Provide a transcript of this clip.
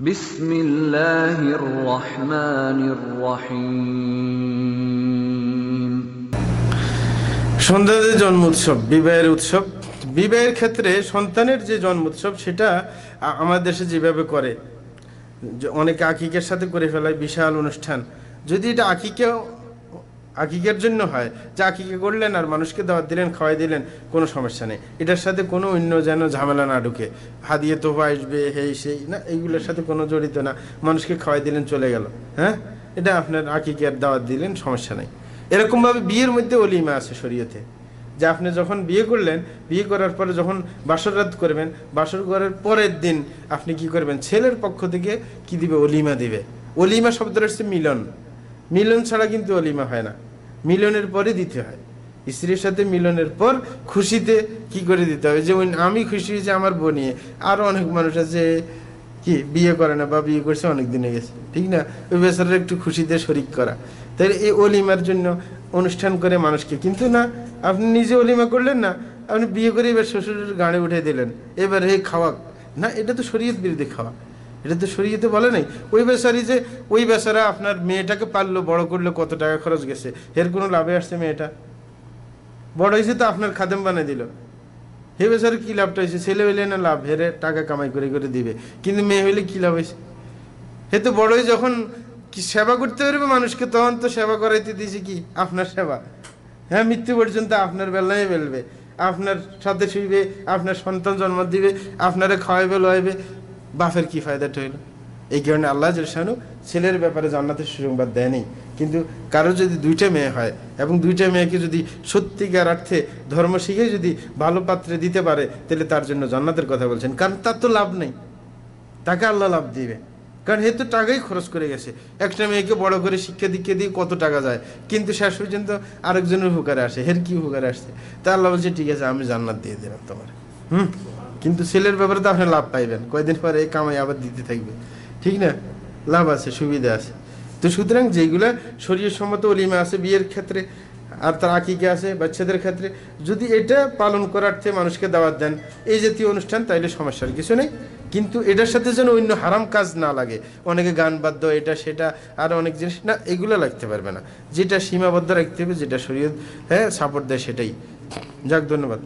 বিসমিল্লাহির রহমানির রহিম। সন্তানদের জন্ম উৎসব, বিবাহের উৎসব। বিবাহের ক্ষেত্রে সন্তানের যে জন্ম উৎসব সেটা আমাদের দেশে যেভাবে করে, অনেকে আকিকের সাথে করে ফেলায় বিশাল অনুষ্ঠান। যদি এটা আকিকের জন্য হয়, যে আকিকে করলেন আর মানুষকে দাওয়াত দিলেন, খাওয়াই দিলেন, কোনো সমস্যা নেই। এটার সাথে কোনো অন্য যেন ঝামেলা না ঢুকে, হাদিয়ে তোফা আসবে হেই সেই না, এইগুলোর সাথে কোনো জড়িত না। মানুষকে খাওয়াই দিলেন, চলে গেল, হ্যাঁ, এটা আপনার আকিকের দাওয়াত দিলেন, সমস্যা নেই। এরকমভাবে বিয়ের মধ্যে অলিমা আছে শরীয়তে, যে আপনি যখন বিয়ে করলেন, বিয়ে করার পরে যখন বাসর রাত করবেন, বাসর করার পরের দিন আপনি কি করবেন, ছেলের পক্ষ থেকে কি দিবে, অলিমা দিবে। অলিমা শব্দটা হচ্ছে মিলন। মিলন ছাড়া কিন্তু অলিমা হয় না, মিলনের পরে দিতে হয়। স্ত্রীর সাথে মিলনের পর খুশিতে কি করে দিতে হবে, যেমন আমি খুশি হয়েছি আমার বউ নিয়ে। আরও অনেক মানুষ আছে কি বিয়ে করে না বা বিয়ে করছে অনেক দিনে গেছে, ঠিক না, ওই বেচারার একটু খুশিতে শরিক করা। তাই এই অলিমার জন্য অনুষ্ঠান করে মানুষকে, কিন্তু না আপনি নিজে অলিমা করলেন না, আপনি বিয়ে করে এবার শ্বশুরের গাড়ি উঠে দিলেন, এবার হে খাওয়া না, এটা তো শরীয়ত বিরোধী খাওয়া, এটা তো শরীয়তে বলে নাই। ওই বেচারি যে ওই বেচারা আপনার মেয়েটাকে পাললো, বড় করলো, কত টাকা খরচ গেছে, এর কোনো লাভে আসছে? মেয়েটা বড় হয়েছে তো আপনার খাদেম বানিয়ে দিল, হে বেচারে কি লাভটা হয়েছে? ছেলে হইলে না লাভ, হেরে টাকা কামাই করে করে দিবে, কিন্তু মেয়ে হইলে কি লাভ হয়েছে? হে তো বড় হয়ে যখন কি সেবা করতে পারবে মানুষকে, তখন তো সেবা করাইতে দিয়েছে কি আপনার সেবা, হ্যাঁ, মৃত্যু পর্যন্ত আপনার বেলায় বেলবে, আপনার সাথে শুইবে, আপনার সন্তান জন্ম দিবে, আপনারে খাওয়াইবে লইবে, বাপের কি ফায়দাটা হইল? এই কারণে আল্লাহ জাল্লাহু ছেলের ব্যাপারে জান্নাতের সুসংবাদ দেয়নি। কিন্তু কারো যদি দুইটা মেয়ে হয় এবং দুইটা মেয়েকে যদি সত্যিকার অর্থে ধর্ম শিখে যদি ভালো পাত্রে দিতে পারে, তাহলে তার জন্য জান্নাতের কথা বলছেন। কারণ তার তো লাভ নেই, তাকে আল্লাহ লাভ দিবে, কারণ হে তো টাকাই খরচ করে গেছে। একটা মেয়েকে বড় করে শিক্ষা দীক্ষা দিয়ে কত টাকা যায়, কিন্তু শেষ পর্যন্ত আরেকজনের উপকারে আসে, হের কি উপকারে আসছে? তা আল্লাহ বলছে ঠিক আছে, আমি জান্নাত দিয়ে দিলাম তোমার। কিন্তু ছেলের ব্যাপারে তো আপনি লাভ পাইবেন, কয়েকদিন পরে এই কামাই আবার দিতে থাকবে, ঠিক না, লাভ আছে, সুবিধা আছে। তো সুতরাং যেগুলা শরীয়ত সম্মত অলিমা আছে বিয়ের ক্ষেত্রে, আর তার আকিকা আছে বাচ্চাদের ক্ষেত্রে, যদি এটা পালন করার্থে মানুষকে দাওয়াত দেন, এই জাতীয় অনুষ্ঠান, তাইলে সমস্যার কিছু নেই। কিন্তু এটার সাথে যেন অন্য হারাম কাজ না লাগে, অনেকে গান বাদ্য এটা সেটা আর অনেক জিনিস না, এগুলো লাগতে পারবে না। যেটা সীমাবদ্ধ রাখতে হবে, যেটা শরীয়ত সাপোর্ট দেয় সেটাই। যাক, ধন্যবাদ।